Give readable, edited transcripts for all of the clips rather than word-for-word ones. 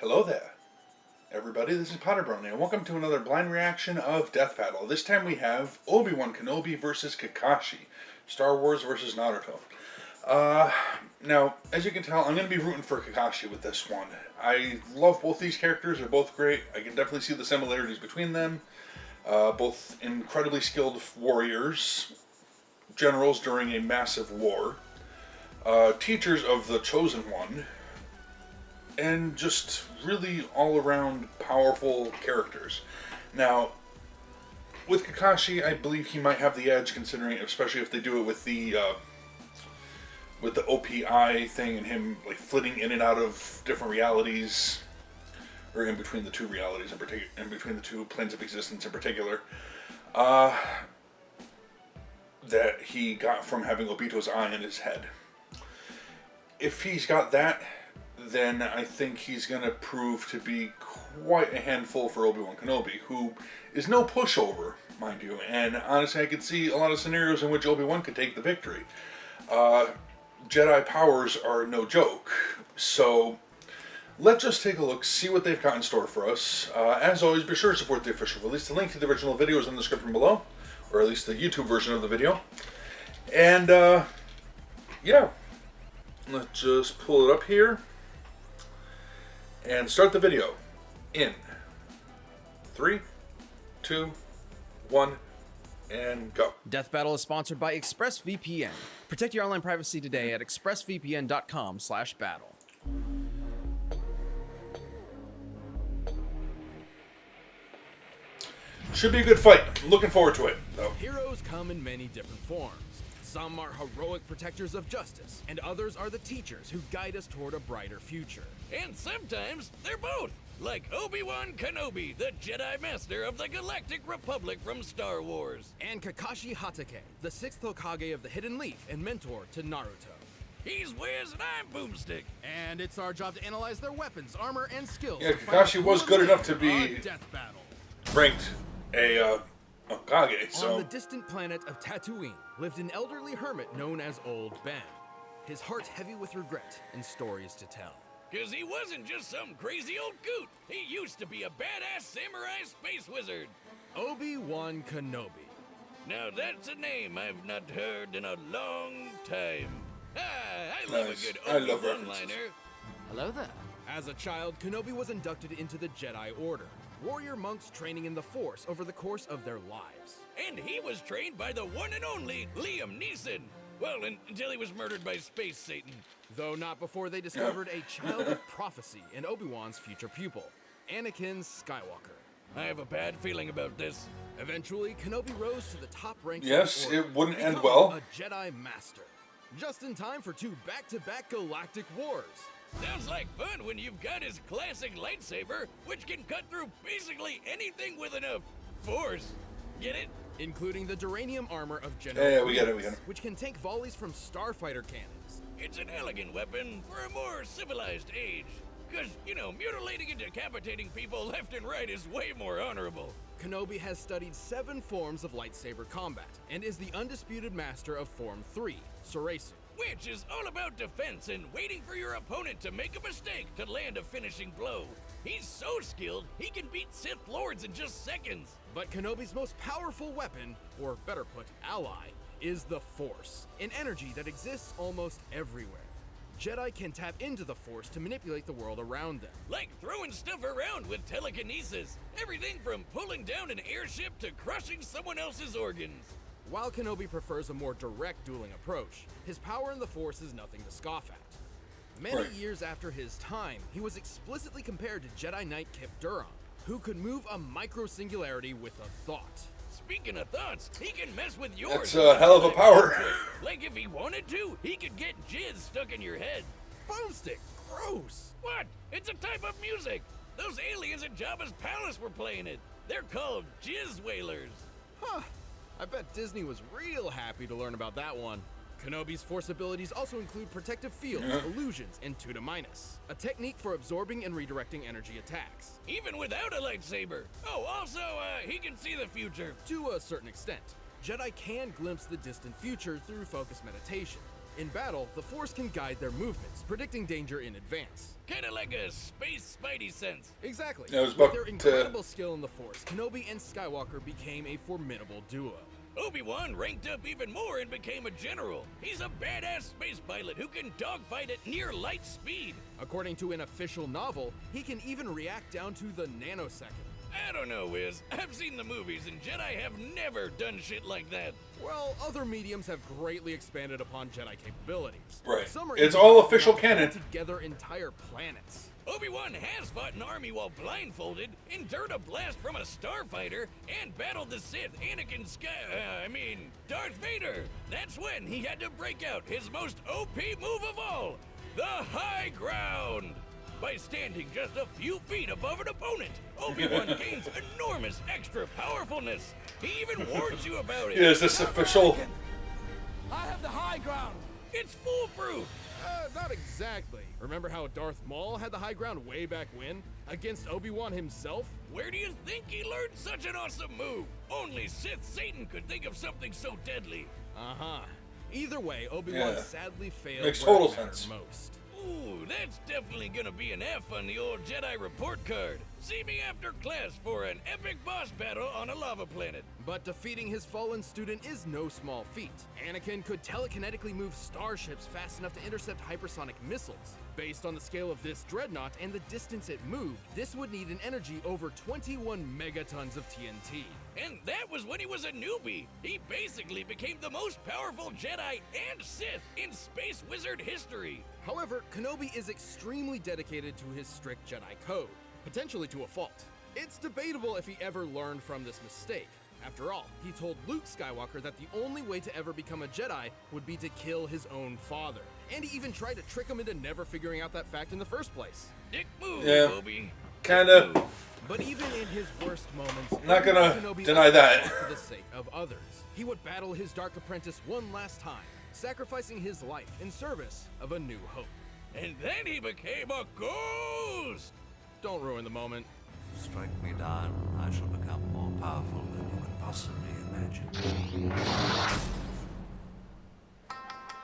Hello there, everybody. This is PotterBrony, and welcome to another blind reaction of DeathBattle. This time we have Obi-Wan Kenobi versus Kakashi, Star Wars versus Naruto. Now, as you can tell, I'm going to be rooting for Kakashi with this one. I love both these characters. They're both great. I can definitely see the similarities between them. Both incredibly skilled warriors, generals during a massive war, teachers of the Chosen One, and just really all-around powerful characters. Now, with Kakashi, I believe he might have the edge, considering, especially if they do it with the OPI thing and him like flitting in and out of different realities, or in between the two realities, in between the two planes of existence in particular, that he got from having Obito's eye in his head. If he's got that, then I think he's going to prove to be quite a handful for Obi-Wan Kenobi, who is no pushover, mind you. And honestly, I could see a lot of scenarios in which Obi-Wan could take the victory. Jedi powers are no joke. So let's just take a look, see what they've got in store for us. As always, be sure to support the official release. The link to the original video is in the description below, or at least the YouTube version of the video. And yeah, let's just pull it up here and start the video in 3, 2, 1, and go. DeathBattle is sponsored by ExpressVPN. Protect your online privacy today at expressvpn.com/battle. Should be a good fight. I'm looking forward to it, though. Heroes come in many different forms. Some are heroic protectors of justice, and others are the teachers who guide us toward a brighter future. And sometimes they're both, like Obi-Wan Kenobi, the Jedi Master of the Galactic Republic from Star Wars. And Kakashi Hatake, the 6th Hokage of the Hidden Leaf and mentor to Naruto. He's Wiz and I'm Boomstick. And it's our job to analyze their weapons, armor, and skills. Yeah, Kakashi was good enough to be DeathBattle. ranked a Hokage, so. On the distant planet of Tatooine lived an elderly hermit known as Old Ben. His heart heavy with regret and stories to tell. 'Cause he wasn't just some crazy old goot. He used to be a badass samurai space wizard. Obi-Wan Kenobi. Now that's a name I've not heard in a long time. I love Nice. a good I love Obi-Wan references. liner. Hello there. As a child, Kenobi was inducted into the Jedi Order, warrior monks training in the Force over the course of their lives. And he was trained by the one and only Liam Neeson. Well, until he was murdered by Space Satan. Though not before they discovered a child of prophecy in Obi-Wan's future pupil, Anakin Skywalker. I have a bad feeling about this. Eventually, Kenobi rose to the top ranks Yes, of the Order, it wouldn't end becoming well. a Jedi Master. Just in time for 2 back-to-back galactic wars. Sounds like fun when you've got his classic lightsaber, which can cut through basically anything with enough force. Get it? Including the duranium armor of General Yeah, we get it, Grievous, which can take volleys from starfighter cannons. It's an elegant weapon for a more civilized age. 'Cause, you know, mutilating and decapitating people left and right is way more honorable. Kenobi has studied 7 forms of lightsaber combat, and is the undisputed master of Form 3, Soresu. Which is all about defense and waiting for your opponent to make a mistake to land a finishing blow. He's so skilled, he can beat Sith Lords in just seconds. But Kenobi's most powerful weapon, or better put, ally, is the Force, an energy that exists almost everywhere. Jedi can tap into the Force to manipulate the world around them. Like throwing stuff around with telekinesis. Everything from pulling down an airship to crushing someone else's organs. While Kenobi prefers a more direct dueling approach, his power in the Force is nothing to scoff at. Many Right. years after his time, he was explicitly compared to Jedi Knight Kip Durron, who could move a micro-singularity with a thought. Speaking of thoughts, he can mess with yours. That's a hell of a power. Like if he wanted to, he could get jizz stuck in your head. Boomstick! Gross! What? It's a type of music. Those aliens at Jabba's palace were playing it. They're called jizz whalers. Huh. I bet Disney was real happy to learn about that one. Kenobi's Force abilities also include protective fields, illusions, and Tuda Minus, a technique for absorbing and redirecting energy attacks. Even without a lightsaber. Oh, also, he can see the future. To a certain extent, Jedi can glimpse the distant future through focused meditation. In battle, the Force can guide their movements, predicting danger in advance. Kinda like a space spidey sense. Exactly. Yeah, I was With about their to- incredible skill in the Force, Kenobi and Skywalker became a formidable duo. Obi-Wan ranked up even more and became a general. He's a badass space pilot who can dogfight at near light speed. According to an official novel, he can even react down to the nanosecond. I don't know, Wiz. I've seen the movies, and Jedi have never done shit like that. Well, other mediums have greatly expanded upon Jedi capabilities. Right. Some are It's even all able to official pull canon. together entire planets. Obi-Wan has fought an army while blindfolded, endured a blast from a starfighter, and battled the Sith Darth Vader. That's when he had to break out his most OP move of all, the high ground. By standing just a few feet above an opponent, Obi-Wan gains enormous extra powerfulness. He even warns you about it. Is this official? I have the high ground. It's foolproof. Not exactly. Remember how Darth Maul had the high ground way back when? Against Obi-Wan himself? Where do you think he learned such an awesome move? Only Sith Satan could think of something so deadly. Uh-huh. Either way, Obi-Wan Yeah. sadly failed Makes where total it mattered sense. most. Ooh, that's definitely gonna be an F on the old Jedi report card. See me after class for an epic boss battle on a lava planet. But defeating his fallen student is no small feat. Anakin could telekinetically move starships fast enough to intercept hypersonic missiles. Based on the scale of this dreadnought and the distance it moved, this would need an energy over 21 megatons of TNT. And that was when he was a newbie. He basically became the most powerful Jedi and Sith in Space Wizard history. However, Kenobi is extremely dedicated to his strict Jedi code, potentially to a fault. It's debatable if he ever learned from this mistake. After all, he told Luke Skywalker that the only way to ever become a Jedi would be to kill his own father. And he even tried to trick him into never figuring out that fact in the first place. Dick move, Yeah. Obi. Kinda. But even in his worst moments, Not gonna Kenobi deny always that. fought for the sake of others. He would battle his dark apprentice one last time, sacrificing his life in service of a new hope. And then he became a ghost. Don't ruin the moment. Strike me down, I shall become more powerful than you can possibly imagine.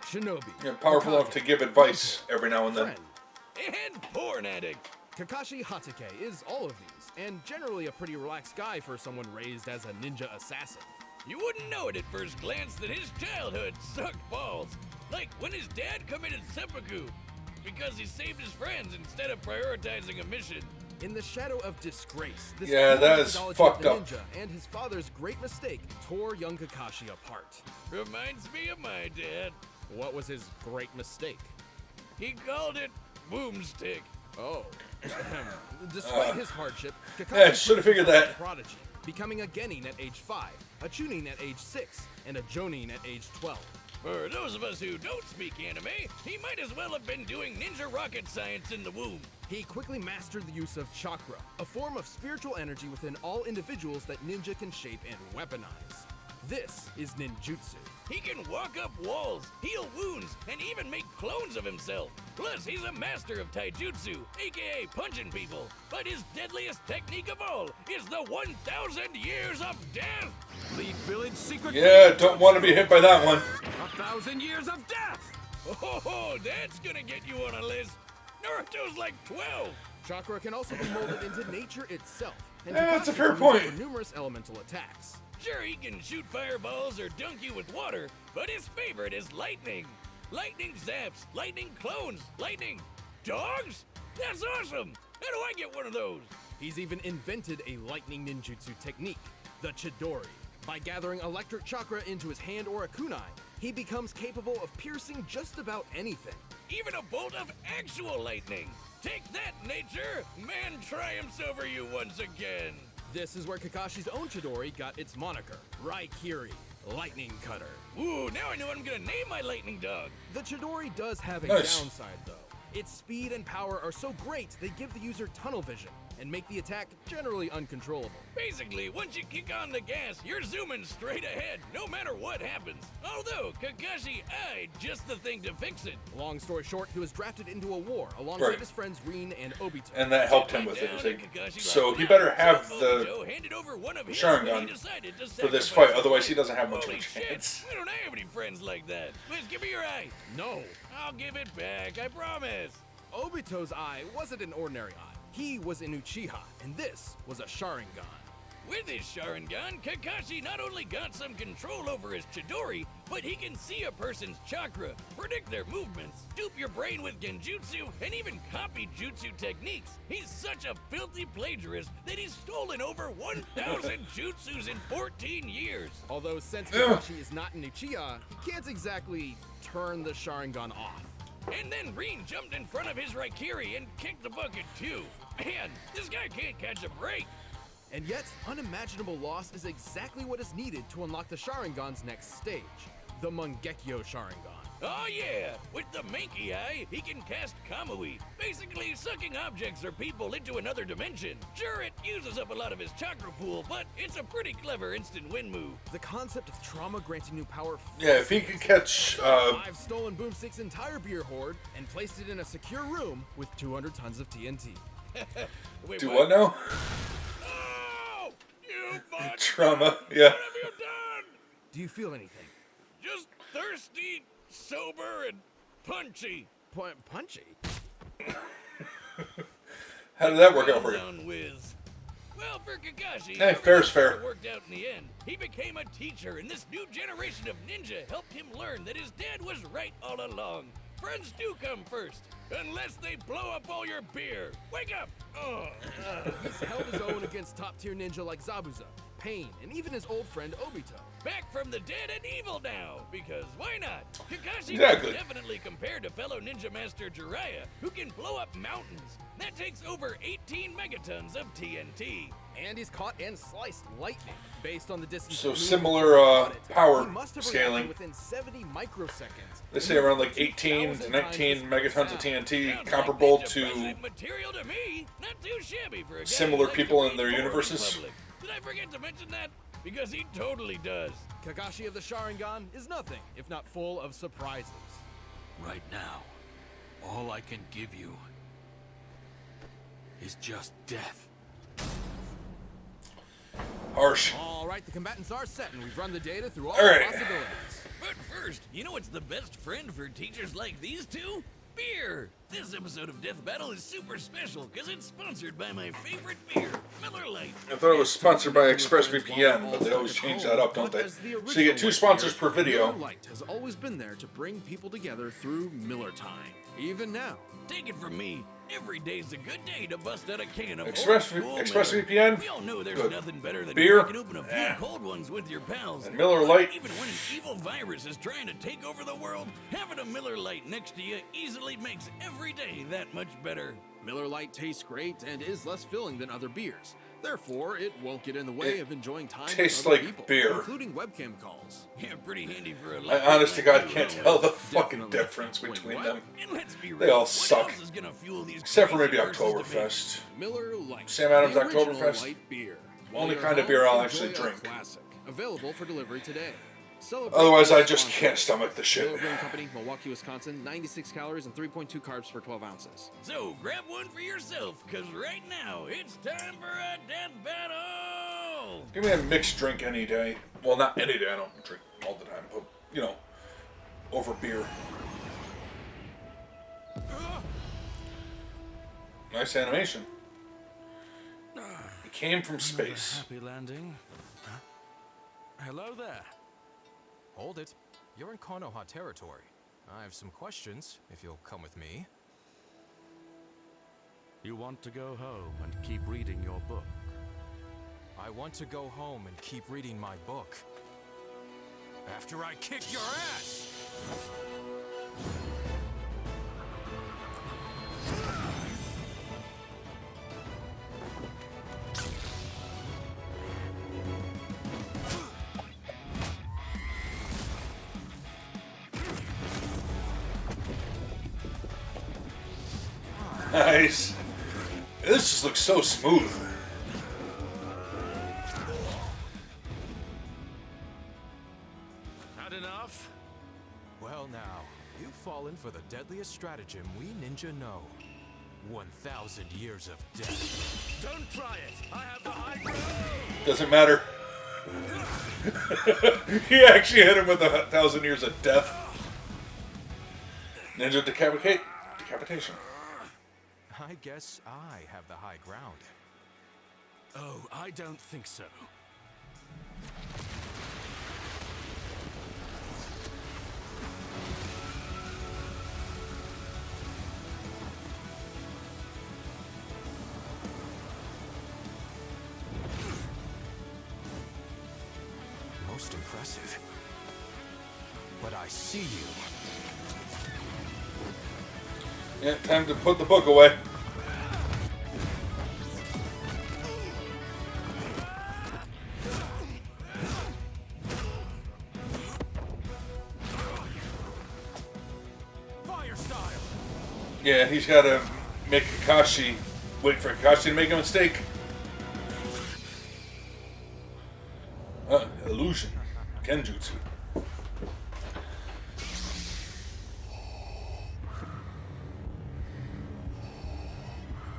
Shinobi. You're powerful enough to give advice every now and then. Friend. And porn addict. Kakashi Hatake is all of these, and generally a pretty relaxed guy for someone raised as a ninja assassin. You wouldn't know it at first glance that his childhood sucked balls. Like when his dad committed seppuku because he saved his friends instead of prioritizing a mission. In the shadow of disgrace, this Yeah, that pure is methodology fucked of up. the ninja and his father's great mistake tore young Kakashi apart. Reminds me of my dad. What was his great mistake? He called it boomstick. Oh. Despite his hardship, Kakashi Yeah, should've figured was a that. prodigy, becoming a Genin at age 5, a Chunin at age 6, and a Jonin at age 12. For those of us who don't speak anime, he might as well have been doing ninja rocket science in the womb. He quickly mastered the use of chakra, a form of spiritual energy within all individuals that ninja can shape and weaponize. This is ninjutsu. He can walk up walls, heal wounds, and even make clones of himself. Plus, he's a master of taijutsu, aka punching people. But his deadliest technique of all is the 1,000 years of death. Leave village secret. Yeah, don't want to be hit by that one. 1,000 years of death. Oh, that's gonna get you on a list. Naruto's like 12. Chakra can also be molded into nature itself, and Yeah, that's a Kakashi fair can use it point. for numerous elemental attacks. Sure, he can shoot fireballs or dunk you with water, but his favorite is lightning. Lightning zaps, lightning clones, lightning dogs? That's awesome! How do I get one of those? He's even invented a lightning ninjutsu technique, the Chidori. By gathering electric chakra into his hand or a kunai, he becomes capable of piercing just about anything. Even a bolt of actual lightning. Take that, nature! Man triumphs over you once again. This is where Kakashi's own Chidori got its moniker, Raikiri, Lightning Cutter. Ooh, now I know what I'm gonna name my lightning dog. The Chidori does have a Nice. downside though. Its speed and power are so great they give the user tunnel vision. and make the attack generally uncontrollable. Basically, once you kick on the gas, you're zooming straight ahead, no matter what happens. Although, Kakashi eyed just the thing to fix it. Long story short, he was drafted into a war alongside Right. his friends Rin and Obito. And that helped him with it. It's like, so he better have the Sharingan for this fight, otherwise he doesn't have much of a Holy shit, chance. we don't have any friends like that. Please give me your eye. No, I'll give it back, I promise. Obito's eye wasn't an ordinary eye. He was an Uchiha, and this was a Sharingan. With his Sharingan, Kakashi not only got some control over his Chidori, but he can see a person's chakra, predict their movements, dupe your brain with genjutsu, and even copy jutsu techniques. He's such a filthy plagiarist that he's stolen over 1,000 jutsus in 14 years. Although since Kakashi is not an Uchiha, he can't exactly turn the Sharingan off. And then Rin jumped in front of his Raikiri and kicked the bucket too. Man, this guy can't catch a break. And yet, unimaginable loss is exactly what is needed to unlock the Sharingan's next stage, the Mangekyo Sharingan. Oh yeah, with the Mankey Eye, he can cast Kamui, basically sucking objects or people into another dimension. Sure, it uses up a lot of his chakra pool, but it's a pretty clever instant win move. The concept of trauma granting new power. Yeah, if he could catch, I've stolen Boomstick's entire beer hoard and placed it in a secure room with 200 tons of TNT. Wait, do what now? Oh, you monster! Trauma, yeah. What have you done? Do you feel anything? Just thirsty, sober, and punchy. Punchy? How did that work out for you? Down whiz. Well, for Kakashi, Hey, fair's fair. it worked out in the end. He became a teacher, and this new generation of ninja helped him learn that his dad was right all along. Friends do come first, unless they blow up all your beer. Wake up! Oh. He's held his own against top-tier ninja like Zabuza, Pain, and even his old friend Obito. Back from the dead and evil now, because why not? Kakashi Exactly. can definitely compare to fellow ninja master Jiraiya, who can blow up mountains. That takes over 18 megatons of TNT. And he's caught and sliced lightning. Based on the distance So of similar, movement, power he must have scaling. reacted within 70 microseconds. They say around like 18 to 19 megatons of TNT, comparable Sounds like to Ninja material to me. Not too shabby for a guy similar who likes people to in their read War universes. Republic. Did I forget to mention that? Because he totally does. Kakashi of the Sharingan is nothing if not full of surprises. Right now, all I can give you is just death. harsh. All right, the combatants are set, and we've run the data through all All right. possibilities. But first, you know what's the best friend for teachers like these two? Beer! This episode of Death Battle is super special because it's sponsored by my favorite beer, Miller Lite. I thought it was sponsored by ExpressVPN, but they always change that up, don't they? So you get 2 sponsors per video. Miller Lite has always been there to bring people together through Miller time. Even now. Take it from me, every day's a good day to bust out a can of ExpressVPN, Miller. We all know there's good. nothing better than Beer, cracking open a few cold ones with your pals. and Miller Lite. Even when an evil virus is trying to take over the world, having a Miller Lite next to you easily makes every day that much better. Miller Lite tastes great and is less filling than other beers. Therefore, it won't get in the way It of enjoying time tastes with other like people, beer. including webcam calls. Yeah, pretty handy for a I honest to God can't tell the fucking Definitely. difference Wait, between what? them. And let's be real, They all what suck. else is gonna fuel these Except for maybe crazy versus debate? Oktoberfest. Miller Lite. Sam Adams the original Oktoberfest. light beer. Only While kind you're of beer home, I'll actually enjoy a drink. Classic. Available for delivery today. Celebrate Otherwise, with I just sponsor. can't stomach the shit. Miller Brewing Company, Milwaukee, Wisconsin. 96 calories and 3.2 carbs for 12 ounces. So grab one for yourself, cause right now it's time for a death battle! Give me a mixed drink any day. Well, not any day. I don't drink all the time, but you know, over beer. Nice animation. It came from space. Happy landing. Huh? Hello there. Hold it. You're in Konoha territory. I have some questions, if you'll come with me. You want to go home and keep reading your book? I want to go home and keep reading my book. After I kick your ass! Nice. This just looks so smooth. Not enough? Well now, you've fallen for the deadliest stratagem we ninja know. 1,000 years of death. Don't try it. I have the high ground. Doesn't matter. He actually hit him with 1,000 years of death. Ninja decapitation. I guess I have the high ground. Oh, I don't think so. Most impressive. But I see you. Yeah, time to put the book away. Fire style. Yeah, he's got to make Kakashi wait for Kakashi to make a mistake. Illusion. Genjutsu.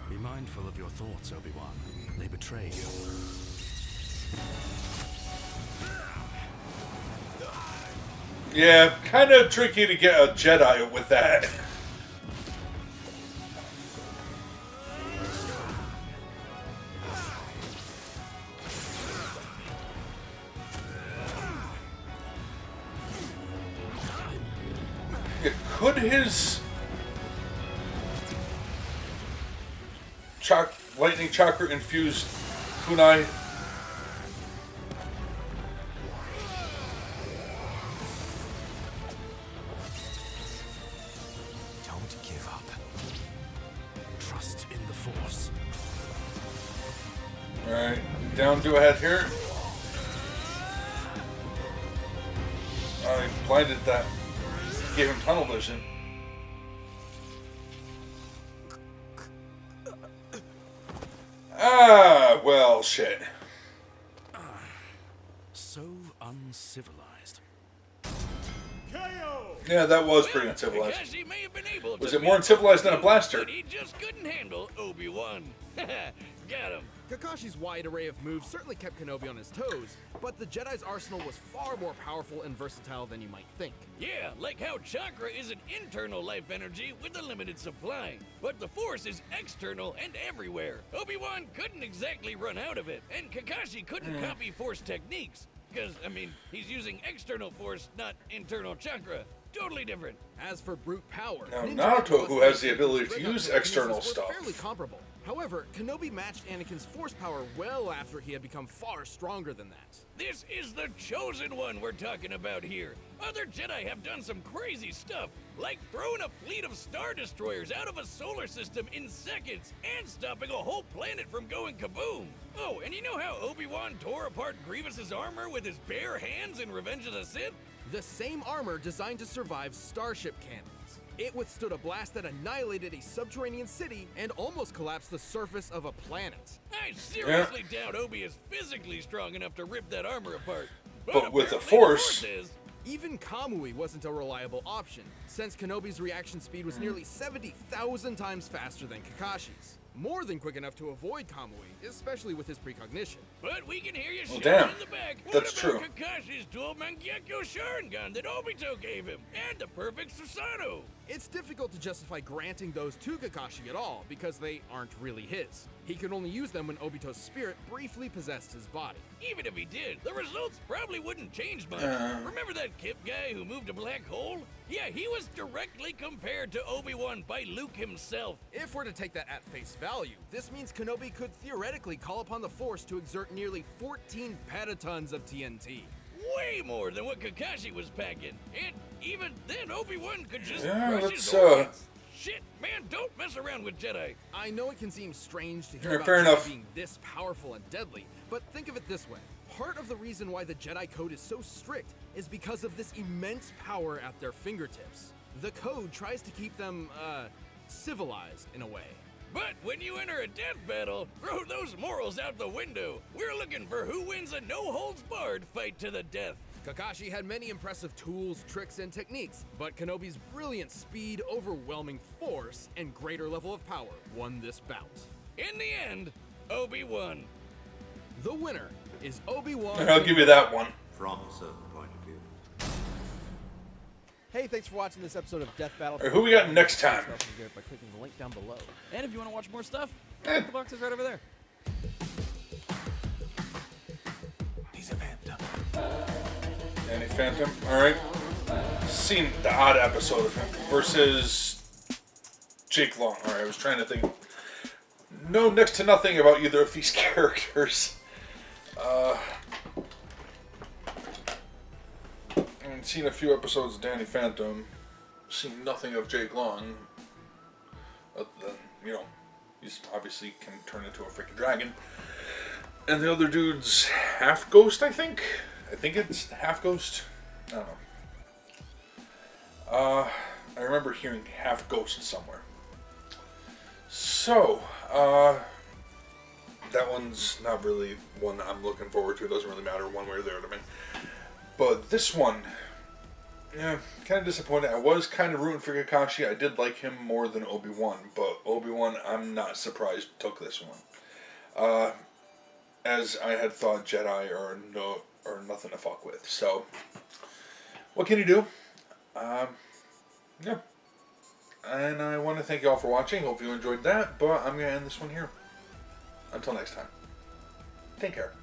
Be mindful of your thoughts, Obi-Wan. They betray you. Yeah, kind of tricky to get a Jedi with that. Could his lightning chakra infused kunai? Don't give up. Trust in the Force. Alright, down to a head here. I blinded that. Gave him tunnel vision. Ah, well, shit. So uncivilized. Yeah, that was pretty uncivilized. Kakashi may have been able Was to it more beat uncivilized than a Obi-Wan, blaster? But he just couldn't handle Obi-Wan. Got him. Kakashi's wide array of moves certainly kept Kenobi on his toes, but the Jedi's arsenal was far more powerful and versatile than you might think. Yeah, like how chakra is an internal life energy with a limited supply, but the Force is external and everywhere. Obi-Wan couldn't exactly run out of it, and Kakashi couldn't copy Force techniques. Because, I mean, he's using external Force, not internal chakra. Totally different. As for brute power, Now, Ninja Naruto, who has the Ability ability to Dreadnought use telekinesis external were stuff. fairly comparable. However, Kenobi matched Anakin's force power well after he had become far stronger than that. This is the chosen one we're talking about here. Other Jedi have done some crazy stuff, like throwing a fleet of Star Destroyers out of a solar system in seconds and stopping a whole planet from going kaboom. Oh, and you know how Obi-Wan tore apart Grievous's armor with his bare hands in Revenge of the Sith? The same armor designed to survive starship cannons. It withstood a blast that annihilated a subterranean city and almost collapsed the surface of a planet. I seriously doubt Obi is physically strong enough to rip that armor apart. But with the apparently Force- is. Even Kamui wasn't a reliable option, since Kenobi's reaction speed was nearly 70,000 times faster than Kakashi's. More than quick enough to avoid Kamui, especially with his precognition. But we can hear you Well, shouting damn. in the back. That's what about true. Kakashi's dual Mangekyo Sharingan that Obito gave him, and the perfect Susanoo. It's difficult to justify granting those to Kakashi at all, because they aren't really his. He could only use them when Obito's spirit briefly possessed his body. Even if he did, the results probably wouldn't change much. Remember that Kip guy who moved a black hole? Yeah, he was directly compared to Obi-Wan by Luke himself. If we're to take that at face value, this means Kenobi could theoretically call upon the Force to exert nearly 14 petatons of TNT. Way more than what Kakashi was packing. And even then, Obi-Wan could just Yeah, crush let's, his organs. Shit, man, don't mess around with Jedi. I know it can seem strange to hear Yeah, about fair Jedi enough. being this powerful and deadly, but think of it this way. Part of the reason why the Jedi Code is so strict is because of this immense power at their fingertips. The Code tries to keep them, civilized in a way. But when you enter a death battle, throw those morals out the window. We're looking for who wins a no-holds-barred fight to the death. Kakashi had many impressive tools, tricks, and techniques, but Kenobi's brilliant speed, overwhelming force, and greater level of power won this bout. In the end, Obi won. The winner is Obi-Wan. I'll give you that one. From a certain point of view. Hey, thanks for watching this episode of Death Battle. Alright, who we got next time? By clicking the link down below. And if you want to watch more stuff, Eh. the box is right over there. He's a phantom. Danny Phantom. Alright. Seen the odd episode of him versus Jake Long. Alright, I was trying to think. Know next to nothing about either of these characters. I've seen a few episodes of Danny Phantom. Seen nothing of Jake Long. Other than, you know, he's obviously can turn into a freaking dragon. And the other dude's half ghost, I think. I think it's half ghost. I don't know. I remember hearing half ghost somewhere. So, that one's not really one I'm looking forward to. It doesn't really matter one way or the other to me. But this one, yeah, kind of disappointed. I was kind of rooting for Kakashi. I did like him more than Obi-Wan, but Obi-Wan, I'm not surprised took this one. As I had thought Jedi are nothing to fuck with. So, what can you do? Yeah. And I want to thank you all for watching. Hope you enjoyed that, but I'm going to end this one here. Until next time. Take care.